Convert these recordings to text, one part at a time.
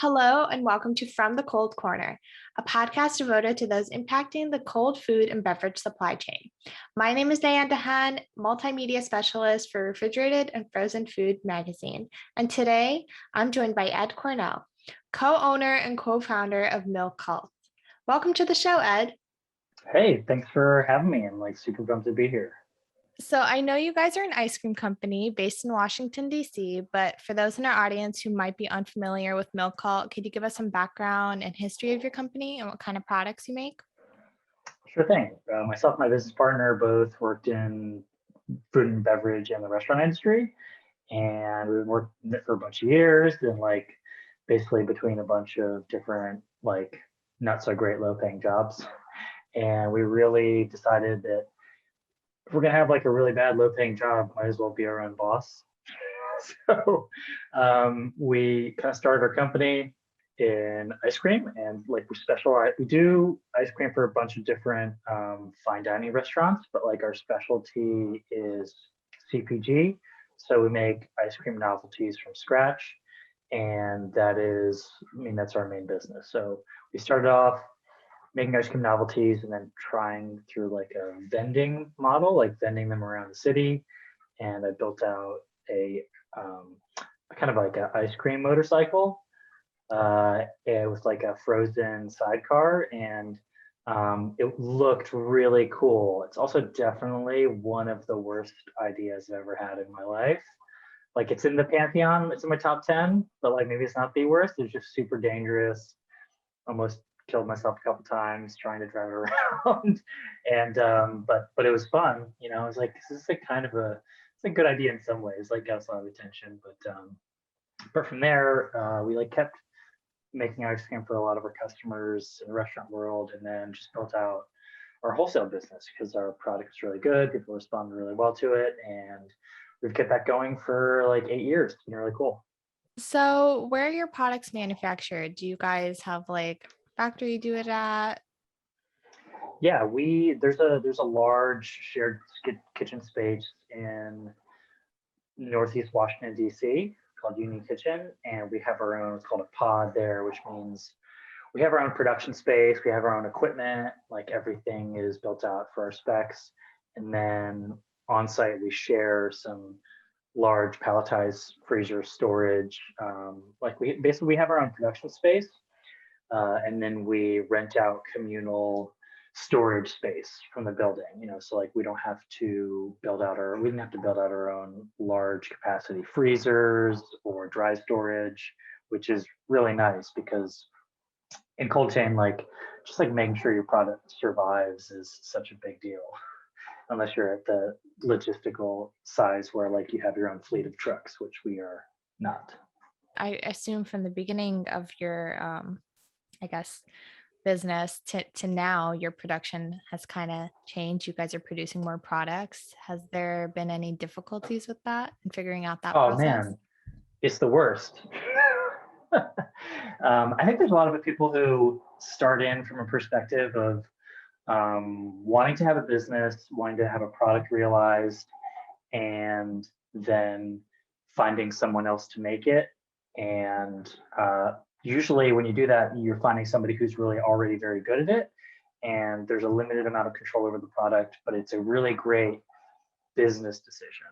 Hello, and welcome to From the Cold Corner, a podcast devoted to those impacting the cold food and beverage supply chain. My name is Dahhan, multimedia specialist for Refrigerated and Frozen Food magazine. And today I'm joined by Ed Cornell, co-owner and co-founder of Milk Cult. Welcome to the show, Ed. Hey, thanks for having me. I'm super pumped to be here. So I know you guys are an ice cream company based in Washington, D.C., but for those in our audience who might be unfamiliar with Milk Cult, could you give us some background and history of your company and what kind of products you make? Sure thing. Myself and my business partner both worked in food and beverage and the restaurant industry, and we've been working it for a bunch of years. And basically between a bunch of different not so great low paying jobs, and we really decided that if we're gonna have a really bad low paying job, might as well be our own boss. So we kind of started our company in ice cream, and we do ice cream for a bunch of different fine dining restaurants, but our specialty is CPG. So we make ice cream novelties from scratch, and that's our main business. So we started off making ice cream novelties and then trying through a vending model, vending them around the city. And I built out a kind of an ice cream motorcycle with a frozen sidecar, and it looked really cool. It's also definitely one of the worst ideas I've ever had in my life. It's in the pantheon, it's in my top 10, but maybe it's not the worst. It's just super dangerous. Almost killed myself a couple times trying to drive around. And but it was fun. I was this is it's a good idea in some ways, got a lot of attention. But from there, we kept making ice cream for a lot of our customers in the restaurant world, and then just built out our wholesale business because our product was really good. People responded really well to it, and we've kept that going for 8 years. It's been really cool. So, where are your products manufactured? Do you guys have factory you do it at? Yeah, there's a large shared kitchen space in Northeast Washington, D.C., called Union Kitchen, and we have our own, it's called a pod there, which means we have our own production space, we have our own equipment, everything is built out for our specs. And then on site, we share some large palletized freezer storage. We have our own production space, and then we rent out communal storage space from the building, so we don't have to we didn't have to build out our own large capacity freezers or dry storage, which is really nice because in cold chain, just making sure your product survives is such a big deal, unless you're at the logistical size where you have your own fleet of trucks, which we are not. I assume from the beginning of your, I guess, business to now, your production has kind of changed. You guys are producing more products. Has there been any difficulties with that and figuring out that Oh process? man, it's the worst. I think there's a lot of people who start in from a perspective of wanting to have a business, wanting to have a product realized, and then finding someone else to make it. And usually when you do that, you're finding somebody who's really already very good at it. And there's a limited amount of control over the product, but it's a really great business decision.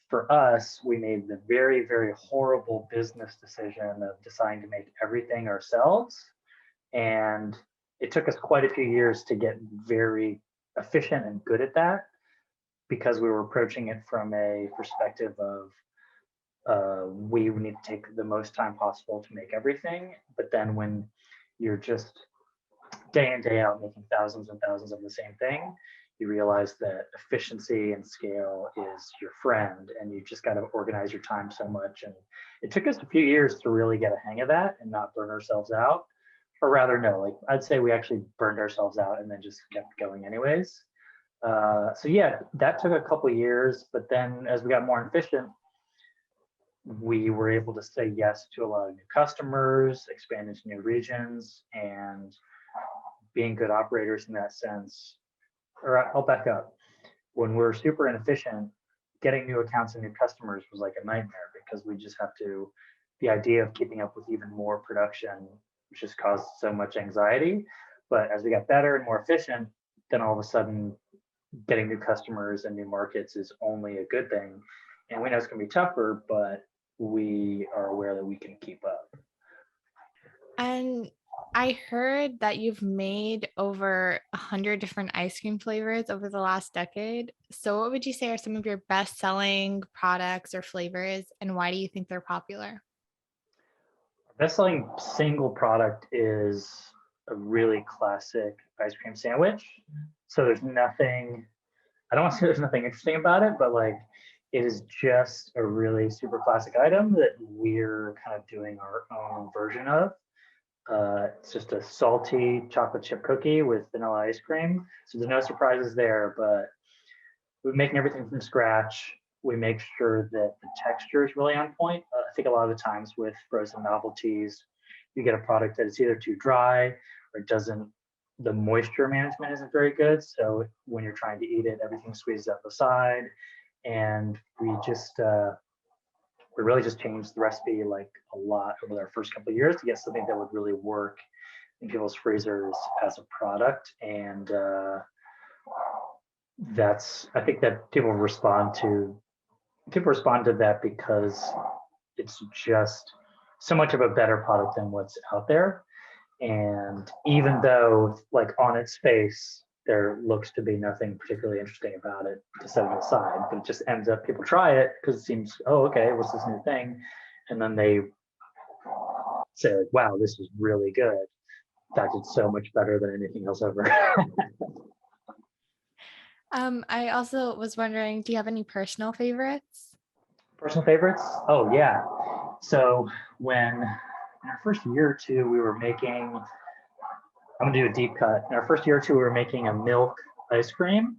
For us, we made the very, very horrible business decision of deciding to make everything ourselves. And it took us quite a few years to get very efficient and good at that, because we were approaching it from a perspective of we need to take the most time possible to make everything. But then when you're just day in, day out making thousands and thousands of the same thing, you realize that efficiency and scale is your friend, and you just got to organize your time so much. And it took us a few years to really get a hang of that and not burn ourselves out. Or rather, no, I'd say we actually burned ourselves out and then just kept going anyways. So yeah, that took a couple of years, but then as we got more efficient, we were able to say yes to a lot of new customers, expand into new regions, and being good operators in that sense. Or I'll back up. When we're super inefficient, getting new accounts and new customers was like a nightmare, because we just have to the idea of keeping up with even more production just caused so much anxiety. But as we got better and more efficient, then all of a sudden getting new customers and new markets is only a good thing. And we know it's going to be tougher, but we are aware that we can keep up. And I heard that you've made over 100 different ice cream flavors over the last decade. So, what would you say are some of your best selling products or flavors, and why do you think they're popular? Best selling single product is a really classic ice cream sandwich. So there's nothing, I don't want to say there's nothing interesting about it, but like it is just a really super classic item that we're kind of doing our own version of. It's just a salty chocolate chip cookie with vanilla ice cream. So there's no surprises there, but we're making everything from scratch. We make sure that the texture is really on point. I think a lot of the times with frozen novelties, you get a product that is either too dry or it doesn't, the moisture management isn't very good. So when you're trying to eat it, everything squeezes out the side. And we really just changed the recipe like a lot over our first couple of years to get something that would really work in people's freezers as a product. And I think that people respond to that because it's just so much of a better product than what's out there. And even though like on its face, there looks to be nothing particularly interesting about it to set it aside, but it just ends up people try it because it seems, oh, okay, what's this new thing? And then they say like, wow, this is really good. In fact, it's so much better than anything else ever. I also was wondering, do you have any personal favorites? Personal favorites? Oh yeah. So when in our first year or two, we were making, I'm gonna do a deep cut. In our first year or two, we were making a milk ice cream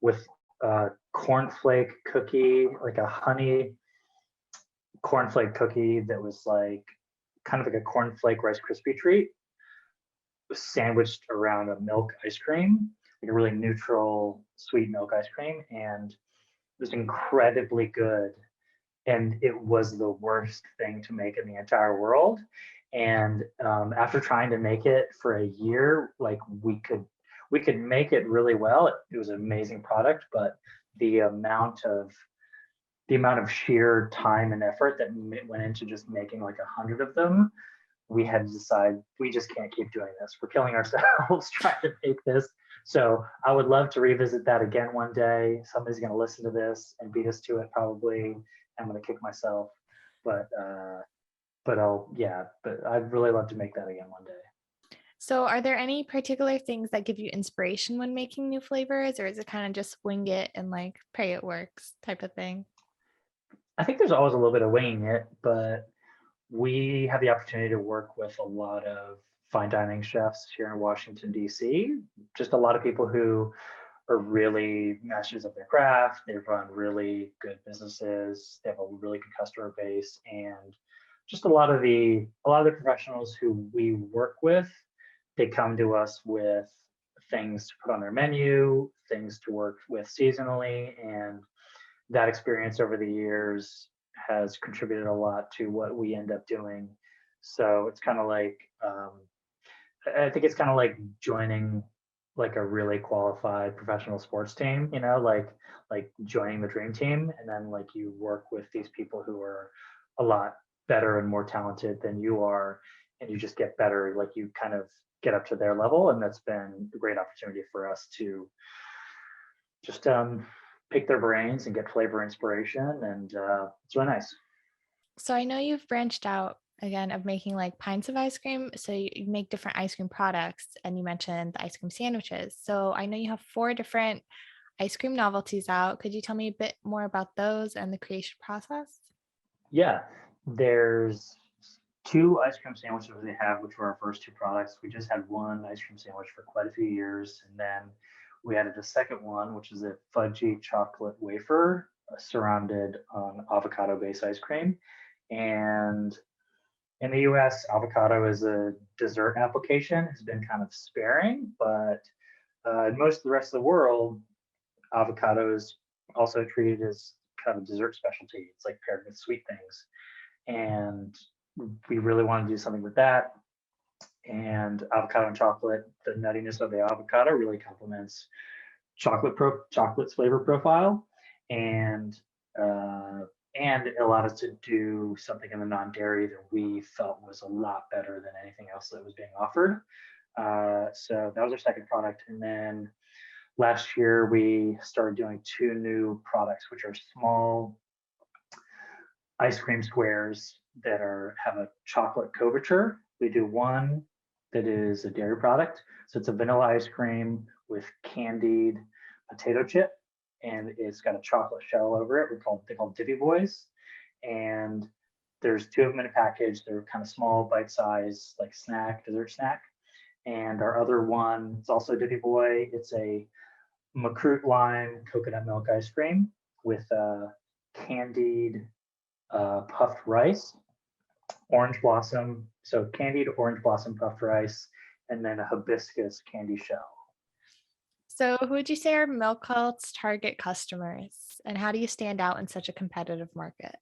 with a cornflake cookie, like a honey cornflake cookie that was like kind of like a cornflake Rice Krispie treat, sandwiched around a milk ice cream, like a really neutral sweet milk ice cream, and it was incredibly good. And it was the worst thing to make in the entire world. And after trying to make it for a year, like we could make it really well. It was an amazing product, but the amount of the amount of sheer time and effort that went into just making like 100 of them, we had to decide we just can't keep doing this. We're killing ourselves trying to make this. So I would love to revisit that again one day. Somebody's going to listen to this and beat us to it probably. I'm going to kick myself, but but I'd really love to make that again one day. So, are there any particular things that give you inspiration when making new flavors, or is it kind of just wing it and like pray it works type of thing? I think there's always a little bit of winging it, but we have the opportunity to work with a lot of fine dining chefs here in Washington, D.C. Just a lot of people who are really masters of their craft. They run really good businesses. They have a really good customer base, and just a lot of the professionals who we work with, they come to us with things to put on their menu, things to work with seasonally, and that experience over the years has contributed a lot to what we end up doing. So it's kind of like I think it's kind of like joining like a really qualified professional sports team, you know, like joining the dream team, and then like you work with these people who are a lot better and more talented than you are, and you just get better, like you kind of get up to their level, and that's been a great opportunity for us to just pick their brains and get flavor inspiration, and it's really nice. So, I know you've branched out again of making like pints of ice cream. So, you make different ice cream products, and you mentioned the ice cream sandwiches. So, I know you have four different ice cream novelties out. Could you tell me a bit more about those and the creation process? Yeah, there's two ice cream sandwiches we have, which were our first two products. We just had one ice cream sandwich for quite a few years, and then we added a second one, which is a fudgy chocolate wafer surrounded on avocado-based ice cream. And in the US, avocado as a dessert application has been kind of sparing, but in most of the rest of the world, avocado is also treated as kind of a dessert specialty. It's like paired with sweet things. And we really want to do something with that. And avocado and chocolate, the nuttiness of the avocado really complements chocolate's flavor profile, and uh, and it allowed us to do something in the non-dairy that we felt was a lot better than anything else that was being offered. So that was our second product, and then last year we started doing two new products, which are small ice cream squares that have a chocolate couverture. We do one that is a dairy product. So it's a vanilla ice cream with candied potato chip, and it's got a chocolate shell over it. They're called Dippy Boys. And there's two of them in a package. They're kind of small, bite size, like dessert snack. And our other one is also Dippy Boy. It's a Macroot lime coconut milk ice cream with candied puffed rice, orange blossom, so candied orange blossom puffed rice, and then a hibiscus candy shell. So, who would you say are Milk Cult's target customers, and how do you stand out in such a competitive market?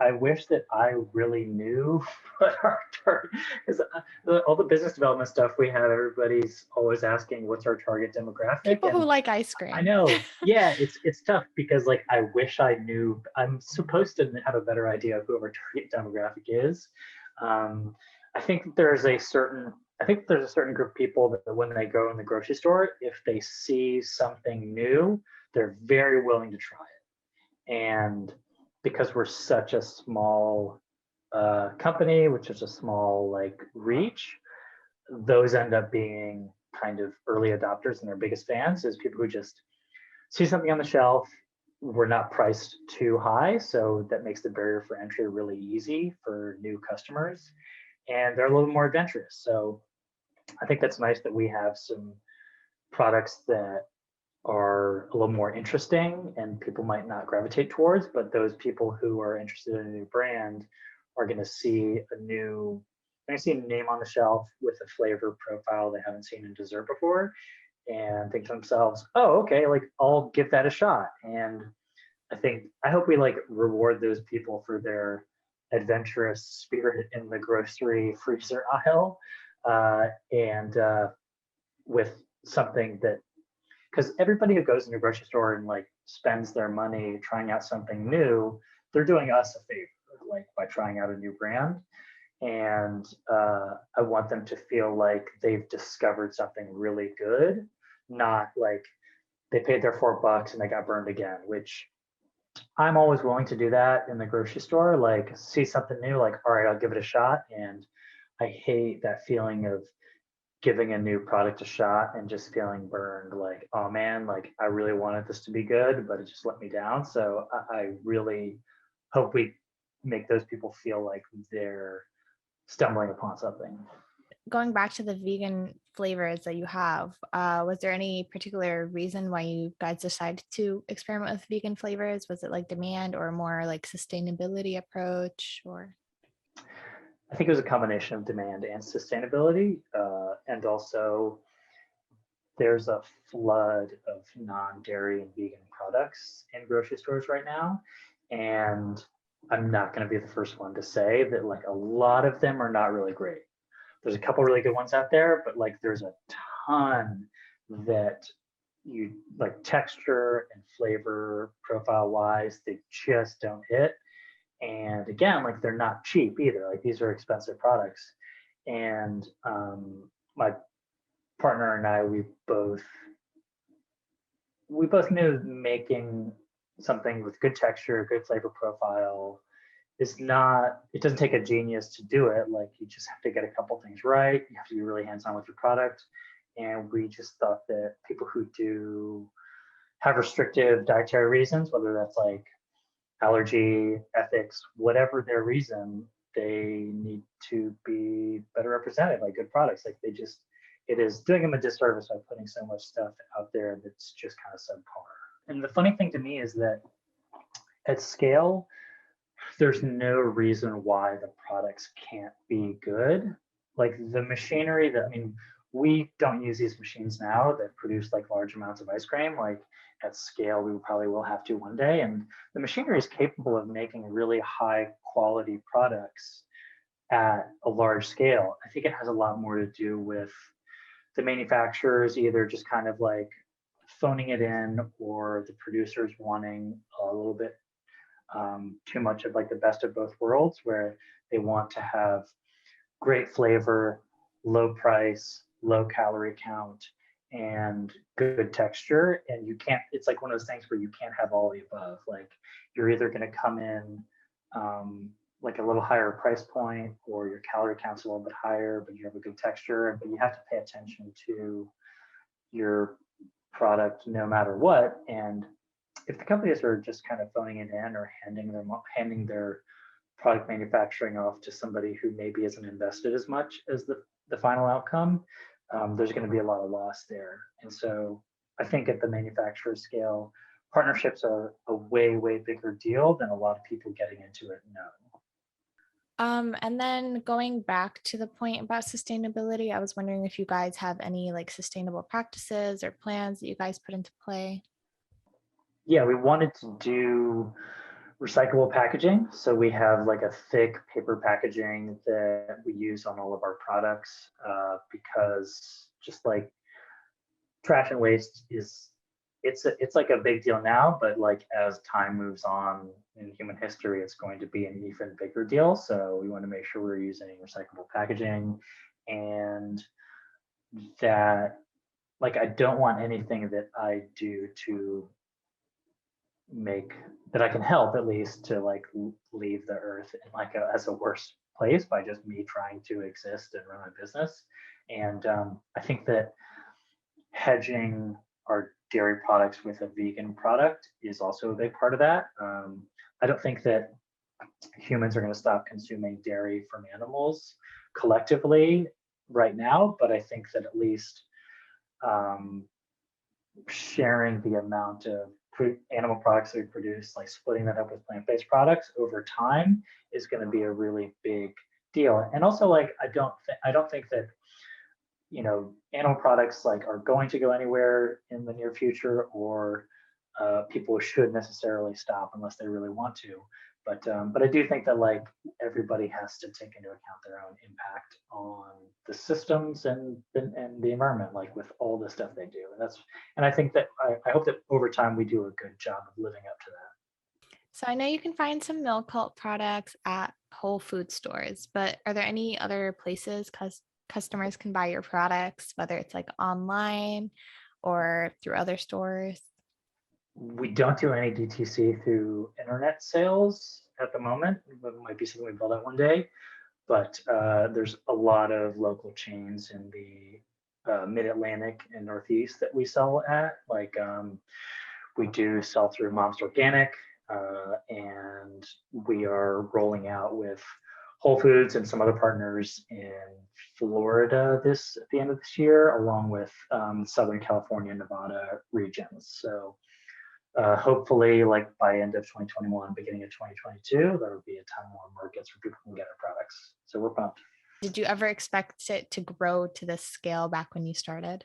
I wish that I really knew what our target, because all the business development stuff we have, everybody's always asking what's our target demographic. People who And like ice cream. I know, yeah, it's tough because like I wish I knew. I'm supposed to have a better idea of who our target demographic is. I think there's a certain group of people that when they go in the grocery store, if they see something new, they're very willing to try it. And because we're such a small company, which is a small like reach, those end up being kind of early adopters and their biggest fans is people who just see something on the shelf. We're not priced too high, so that makes the barrier for entry really easy for new customers, and they're a little more adventurous. So I think that's nice that we have some products that are a little more interesting and people might not gravitate towards, but those people who are interested in a new brand are going to see a name on the shelf with a flavor profile they haven't seen in dessert before and think to themselves, oh, okay, like I'll give that a shot. And I hope we like reward those people for their adventurous spirit in the grocery freezer aisle, and with something that, because everybody who goes into a grocery store and like spends their money trying out something new, they're doing us a favor, like by trying out a new brand. And I want them to feel like they've discovered something really good, not like they paid their $4 and they got burned again, which I'm always willing to do that in the grocery store. Like see something new, like, all right, I'll give it a shot. And I hate that feeling of giving a new product a shot and just feeling burned, like, oh man, like I really wanted this to be good, but it just let me down. So I really hope we make those people feel like they're stumbling upon something. Going back to the vegan flavors that you have, was there any particular reason why you guys decided to experiment with vegan flavors? Was it like demand or more like sustainability approach, or? I think it was a combination of demand and sustainability, and also there's a flood of non-dairy and vegan products in grocery stores right now, and I'm not going to be the first one to say that like a lot of them are not really great. There's a couple really good ones out there, but like there's a ton that you like texture and flavor profile wise, they just don't hit. And again, like they're not cheap either. Like these are expensive products. And my partner and I, we both knew making something with good texture, good flavor profile is not, it doesn't take a genius to do it. Like you just have to get a couple things right. You have to be really hands-on with your product. And we just thought that people who do have restrictive dietary reasons, whether that's like allergy, ethics, whatever their reason, they need to be better represented by good products. Like it is doing them a disservice by putting so much stuff out there that's just kind of subpar. And the funny thing to me is that at scale, there's no reason why the products can't be good. Like the machinery that, I mean, we don't use these machines now that produce like large amounts of ice cream. Like at scale, we probably will have to one day. And the machinery is capable of making really high quality products at a large scale. I think it has a lot more to do with the manufacturers either just kind of like phoning it in, or the producers wanting a little bit too much of like the best of both worlds, where they want to have great flavor, low price, low calorie count, and good texture. And you can't, it's like one of those things where you can't have all the above. Like you're either going to come in like a little higher price point, or your calorie count's a little bit higher, but you have a good texture. But you have to pay attention to your product no matter what. And if the companies are just kind of phoning it in, or handing their product manufacturing off to somebody who maybe isn't invested as much as the final outcome, there's going to be a lot of loss there. And so I think at the manufacturer scale, partnerships are a way bigger deal than a lot of people getting into it know. And then going back to the point about sustainability, I was wondering if you guys have any like sustainable practices or plans that you guys put into play. Yeah, we wanted to do recyclable packaging. So we have like a thick paper packaging that we use on all of our products, because just like trash and waste is, it's like a big deal now, but like as time moves on in human history, it's going to be an even bigger deal. So we want to make sure we're using recyclable packaging, and that like I don't want anything that I do to make, that I can help at least, to like leave the earth in like as a worse place by just me trying to exist and run my business. And I think that hedging our dairy products with a vegan product is also a big part of that. I don't think that humans are going to stop consuming dairy from animals collectively right now, but I think that at least sharing the amount of animal products that we produce, like splitting that up with plant-based products over time, is going to be a really big deal. And also, like I don't think that animal products like are going to go anywhere in the near future, or people should necessarily stop unless they really want to. But I do think that like everybody has to take into account their own impact on the systems and the environment, like with all the stuff they do. And I think that I hope that over time we do a good job of living up to that. So I know you can find some Milk Cult products at Whole Food stores, but are there any other places customers can buy your products, whether it's like online or through other stores? We don't do any DTC through internet sales at the moment. It might be something we build out one day, but there's a lot of local chains in the Mid-Atlantic and Northeast that we sell at. Like we do sell through Mom's Organic, and we are rolling out with Whole Foods and some other partners in Florida at the end of this year, along with Southern California, Nevada regions. So hopefully, like by end of 2021, beginning of 2022, there will be a ton more markets where people can get our products. So we're pumped. Did you ever expect it to grow to this scale back when you started?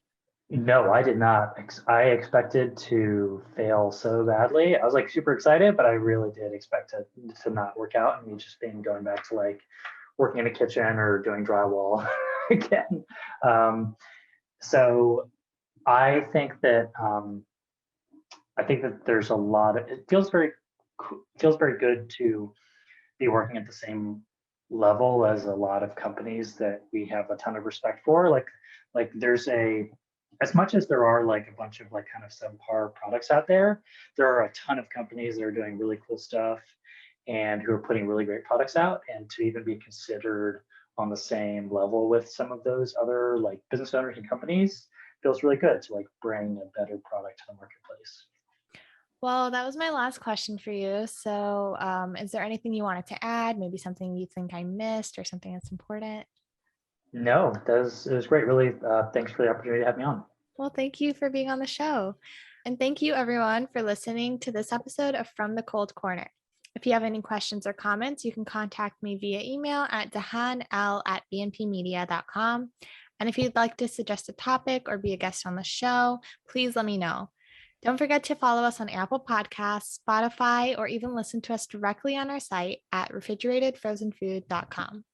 No, I did not. I expected to fail so badly. I was like super excited, but I really did expect it to not work out, and me just going back to like working in a kitchen or doing drywall again. So I think that there's a lot of, it feels very good to be working at the same level as a lot of companies that we have a ton of respect for. Like there's as much as there are like a bunch of like kind of subpar products out there, there are a ton of companies that are doing really cool stuff and who are putting really great products out. And to even be considered on the same level with some of those other like business owners and companies feels really good, to like bring a better product to the marketplace. Well, that was my last question for you. So is there anything you wanted to add? Maybe something you think I missed or something that's important? No, it was great. Really, thanks for the opportunity to have me on. Well, thank you for being on the show. And thank you everyone for listening to this episode of From the Cold Corner. If you have any questions or comments, you can contact me via email at dahhanl@bnpmedia.com. And if you'd like to suggest a topic or be a guest on the show, please let me know. Don't forget to follow us on Apple Podcasts, Spotify, or even listen to us directly on our site at refrigeratedfrozenfood.com.